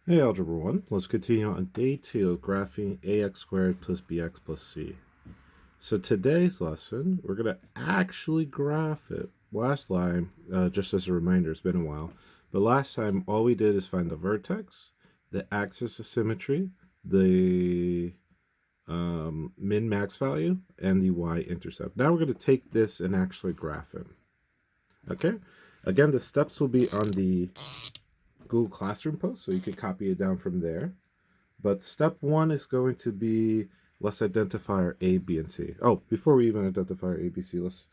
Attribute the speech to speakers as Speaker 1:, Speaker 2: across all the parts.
Speaker 1: Hey Algebra 1, let's continue on day 2 of graphing ax² plus bx plus c. So today's lesson, we're going to actually graph it. Last time, just as a reminder, it's been a while, but last time all we did is find the vertex, the axis of symmetry, the min-max value, and the y-intercept. Now we're going to take this and actually graph it. Okay? Again, the steps will be on the Google Classroom post, so you can copy it down from there. But step 1 is going to be, let's identify our A, B, and C. Oh, before we even identify our A, B, C, let's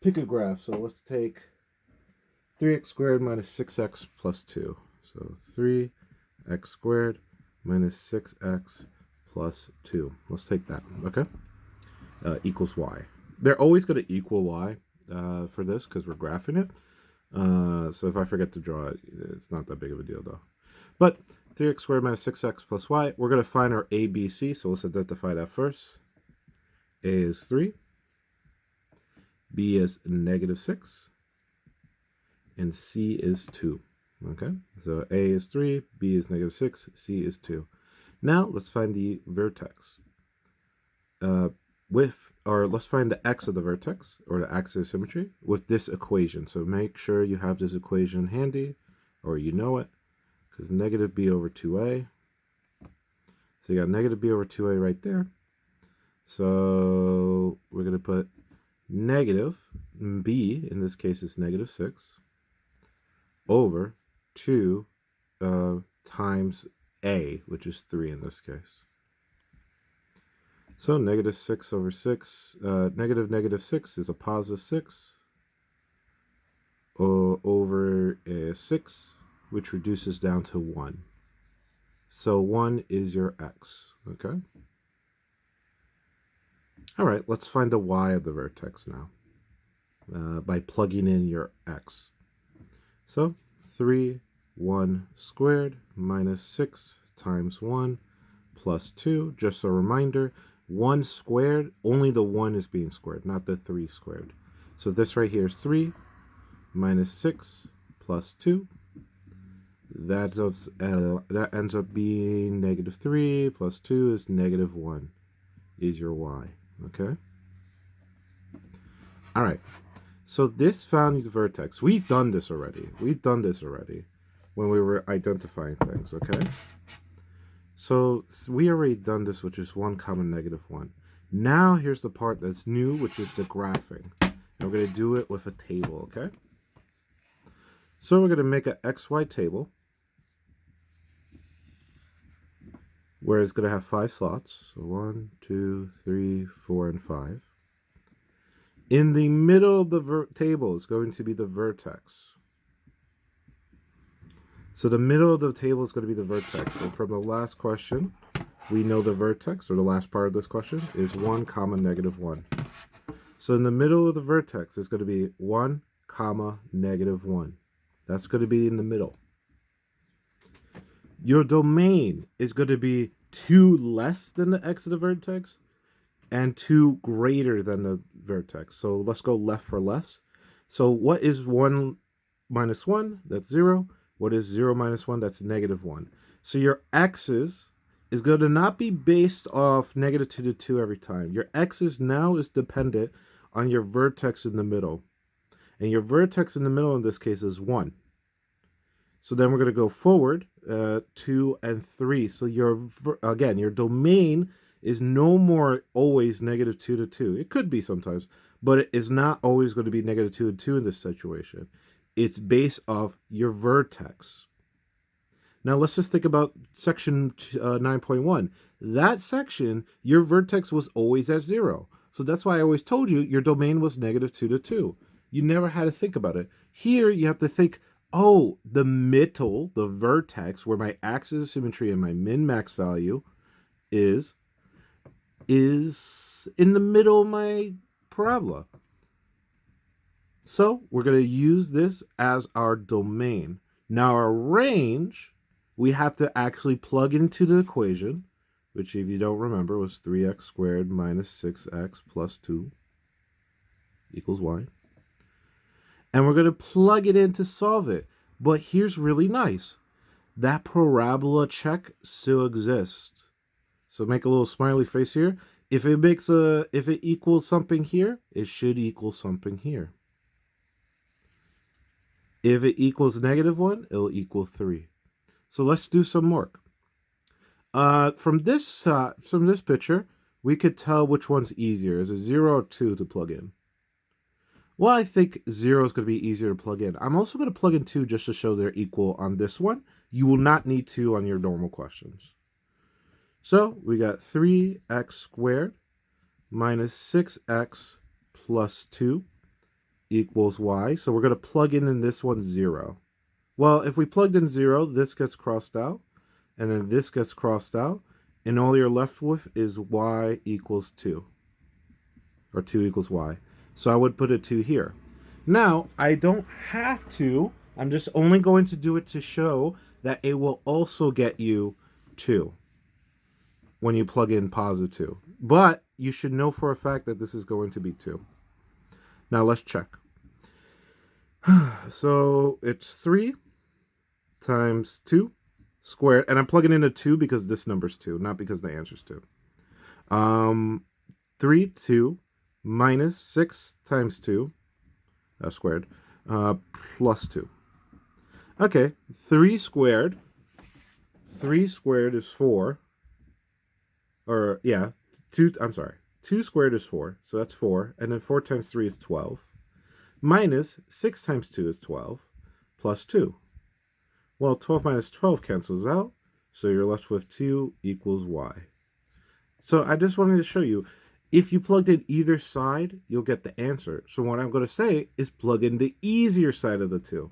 Speaker 1: pick a graph. So let's take 3x squared minus 6x plus 2. So 3x squared minus 6x plus 2. Let's take that, okay? Equals y. They're always going to equal y for this because we're graphing it. So if I forget to draw it, it's not that big of a deal though. But 3x squared minus 6x plus y, we're going to find our a, b, c, so let's identify that first. A is 3, b is negative 6, and c is 2. Okay, so a is 3, b is negative 6, c is 2. Now let's find the vertex. Let's find the x of the vertex, or the axis of symmetry, with this equation. So make sure you have this equation handy, or you know it, because negative b over 2a. So you got negative b over 2a right there. So we're going to put negative b, in this case is negative 6, over 2 times a, which is 3 in this case. So negative 6 over 6, negative 6 is a positive 6 over 6, which reduces down to 1. So 1 is your x, okay? All right, let's find the y of the vertex now by plugging in your x. So 3, 1 squared minus 6 times 1 plus 2. Just a reminder, 1 squared, only the 1 is being squared, not the 3 squared. So this right here is 3 minus 6 plus 2. That ends up being negative 3 plus 2 is negative 1 is your y. Okay? All right. So this found the vertex. We've done this already. When we were identifying things, okay? So we already done this, which is 1 comma negative 1. Now here's the part that's new, which is the graphing. And we're going to do it with a table, okay? So we're going to make an XY table where it's going to have 5 slots. So 1, 2, 3, 4, and 5. In the middle of the table is going to be the vertex. So the middle of the table is going to be the vertex. So from the last question, we know the vertex, or the last part of this question, is 1 comma negative 1. So in the middle of the vertex is going to be 1 comma negative 1. That's going to be in the middle. Your domain is going to be 2 less than the x of the vertex and 2 greater than the vertex. So let's go left for less. So what is 1 minus 1? That's 0. What is 0 minus 1? That's negative 1. So your x's is going to not be based off negative 2 to 2 every time. Your x's now is dependent on your vertex in the middle. And your vertex in the middle in this case is 1. So then we're going to go forward 2 and 3. So your domain is no more always negative 2 to 2. It could be sometimes, but it is not always going to be negative 2 and 2 in this situation. It's based off your vertex. Now let's just think about section 9.1. That section, your vertex was always at 0. So that's why I always told you your domain was negative 2 to 2. You never had to think about it. Here you have to think, oh, the middle, the vertex, where my axis of symmetry and my min-max value is in the middle of my parabola. So we're going to use this as our domain. Now our range, we have to actually plug into the equation, which if you don't remember was 3x squared minus 6x plus 2 equals y. And we're going to plug it in to solve it. But here's really nice. that parabola check still exists. So make a little smiley face here. If it equals something here, it should equal something here. If it equals -1, it'll equal 3. So let's do some work. From this picture, we could tell which one's easier. Is it 0 or 2 to plug in? Well, I think 0 is going to be easier to plug in. I'm also going to plug in 2 just to show they're equal on this one. You will not need 2 on your normal questions. So we got 3x squared minus 6x plus 2 equals y. So we're going to plug in this one 0. Well, if we plugged in 0, this gets crossed out, and then this gets crossed out, and all you're left with is y equals 2, or 2 equals y. So I would put a 2 here. Now, I don't have to. I'm just only going to do it to show that it will also get you 2 when you plug in positive 2. But you should know for a fact that this is going to be 2. Now let's check. So it's 3 times 2 squared. And I'm plugging in a 2 because this number's 2, not because the answer's 2. 3, 2 minus 6 times 2 squared plus 2. Okay, 3 squared. 3 squared is 4. Or, yeah, 2, I'm sorry. 2 squared is 4, so that's 4. And then 4 times 3 is 12. Minus 6 times 2 is 12. Plus 2. Well, 12 minus 12 cancels out, so you're left with 2 equals y. So I just wanted to show you, if you plugged in either side, you'll get the answer. So what I'm going to say is plug in the easier side of the 2.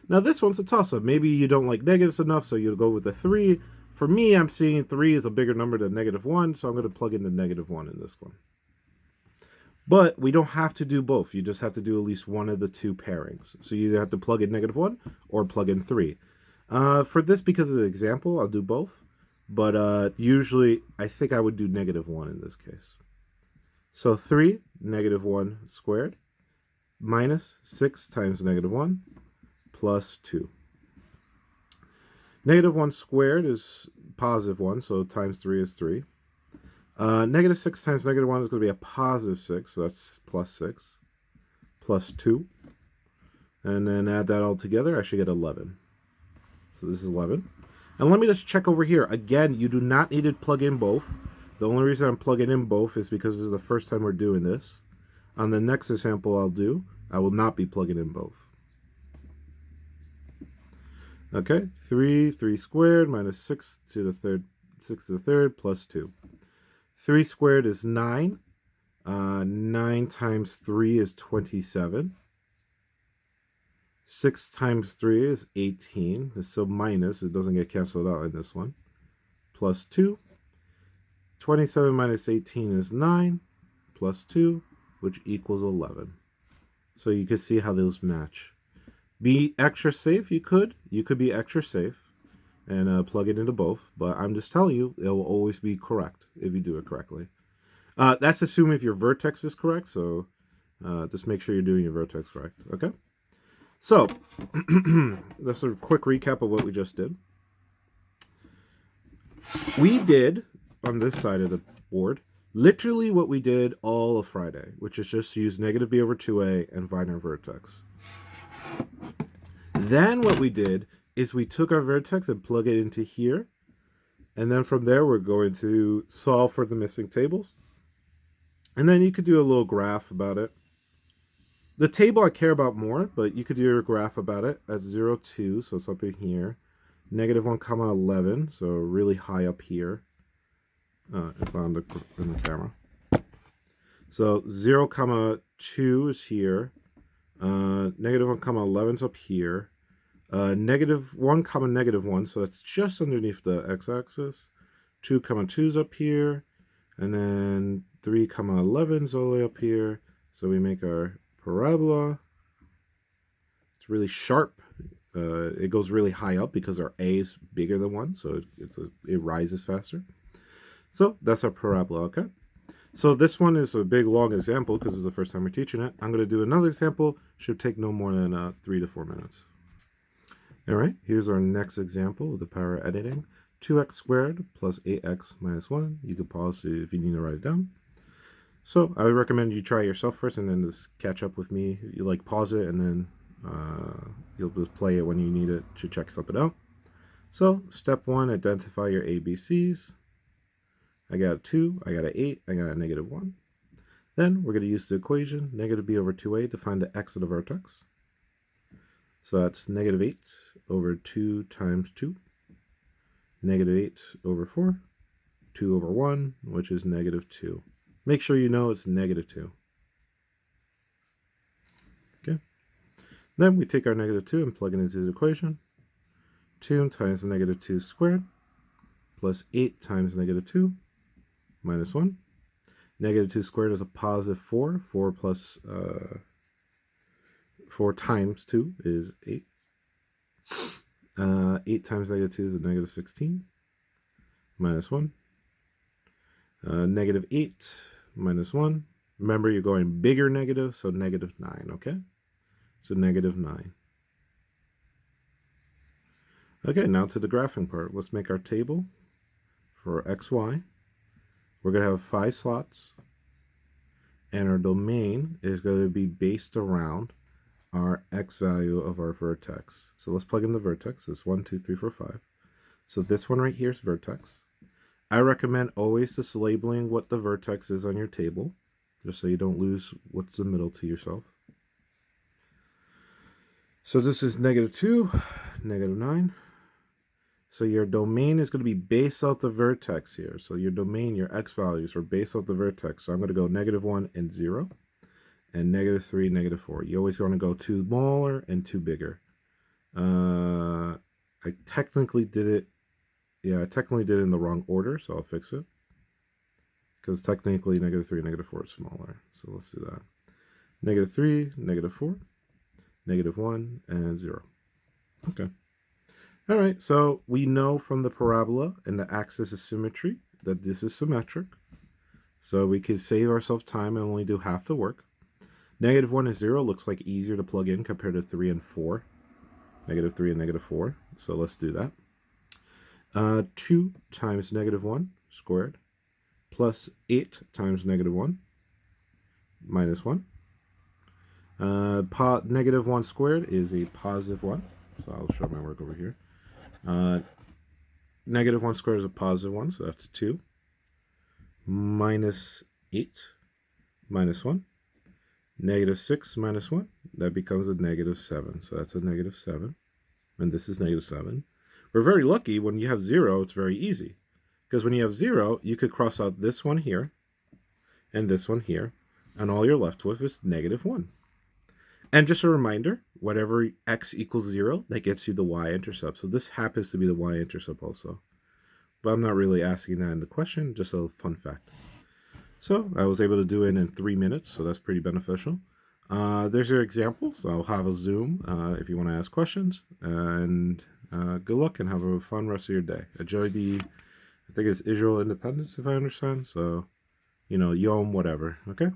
Speaker 1: Now this one's a toss-up. Maybe you don't like negatives enough, so you'll go with the 3. For me, I'm seeing 3 is a bigger number than -1, so I'm going to plug in the -1 in this one. But we don't have to do both. You just have to do at least one of the 2 pairings. So you either have to plug in -1 or plug in 3. For this, because of the example, I'll do both. But usually, I think I would do -1 in this case. So 3, -1 squared, minus 6 times -1, plus 2. -1 squared is positive 1, so times 3 is 3. -6 times -1 is going to be a positive 6, so that's plus 6, plus 2. And then add that all together, I should get 11. So this is 11. And let me just check over here. Again, you do not need to plug in both. The only reason I'm plugging in both is because this is the first time we're doing this. On the next example I will not be plugging in both. Okay, 3 squared minus 6 to the third plus 2. 3 squared is 9. 9 times 3 is 27. 6 times 3 is 18. It's still minus. It doesn't get canceled out in this one. Plus 2. 27 minus 18 is 9. Plus 2, which equals 11. So you can see how those match. Be extra safe, you could. You could be extra safe and plug it into both. But I'm just telling you, it will always be correct if you do it correctly. That's assuming if your vertex is correct. So just make sure you're doing your vertex correct. Okay? So, that's a quick recap of what we just did. We did, on this side of the board, literally what we did all of Friday, which is just use negative b over 2a and find our vertex. Then what we did is we took our vertex and plug it into here. And then from there, we're going to solve for the missing tables. And then you could do a little graph about it. The table I care about more, but you could do a graph about it at 0, 2, so it's up in here. -1, 11, so really high up here. It's in the camera. So 0, 2 is here. -1, 11 is up here. -1, -1, so that's just underneath the x-axis. 2, 2 is up here. And then 3, 11 is all the way up here. So we make our parabola. It's really sharp. It goes really high up because our a is bigger than 1, so it rises faster. So that's our parabola, okay? So this one is a big, long example because it's the first time we're teaching it. I'm going to do another example. Should take no more than 3 to 4 minutes. All right, here's our next example of the power of editing. 2x squared plus 8x minus 1. You can pause if you need to write it down. So I would recommend you try it yourself first and then just catch up with me. You like pause it and then you'll just play it when you need it to check something out. So step 1, identify your ABCs. I got a 2, I got an 8, I got a negative 1. Then we're going to use the equation negative b over 2a to find the x of the vertex. So that's negative 8 over 2 times 2, negative 8 over 4, 2 over 1, which is negative 2. Make sure you know it's negative 2. Okay. Then we take our negative 2 and plug it into the equation. 2 times negative 2 squared plus 8 times negative 2 minus 1. Negative 2 squared is a positive 4. 4 plus 4 times 2 is 8. 8 times negative 2 is a negative 16 minus 1. Negative 8 minus 1. Remember, you're going bigger negative, so negative 9, okay? So negative 9. Okay, now to the graphing part. Let's make our table for xy. We're going to have 5 slots, and our domain is going to be based around our x value of our vertex. So let's plug in the vertex. It's 1, 2, 3, 4, 5. So this one right here is vertex. I recommend always just labeling what the vertex is on your table, just so you don't lose what's the middle to yourself. So this is negative 2, negative 9. So your domain is going to be based off the vertex here. So your domain, your x values are based off the vertex. So I'm going to go negative 1 and 0, and negative 3, negative 4. You always want to go 2 smaller and 2 bigger. I technically did it. Yeah, I technically did it in the wrong order, so I'll fix it. Because technically negative 3, negative 4 is smaller. So let's do that. Negative 3, negative 4, negative 1, and 0. Okay. All right, so we know from the parabola and the axis of symmetry that this is symmetric. So we could save ourselves time and only do half the work. Negative 1 and 0 looks like easier to plug in compared to 3 and 4. Negative 3 and negative 4. So let's do that. 2 times negative 1 squared plus 8 times negative 1 minus 1. Negative 1 squared is a positive 1. So I'll show my work over here. Negative 1 squared is a positive 1, so that's 2. Minus 8 minus 1. Negative 6 minus 1, that becomes a negative 7. So that's a negative 7. And this is negative 7. We're very lucky when you have 0, it's very easy. Because when you have 0, you could cross out this one here and this one here. And all you're left with is negative 1. And just a reminder, whatever x equals 0, that gets you the y-intercept. So this happens to be the y-intercept also. But I'm not really asking that in the question, just a fun fact. So I was able to do it in 3 minutes, so that's pretty beneficial. There's your examples. I'll have a Zoom if you want to ask questions. And good luck and have a fun rest of your day. Enjoy I think it's Israel independence, if I understand. So, Yom whatever, okay?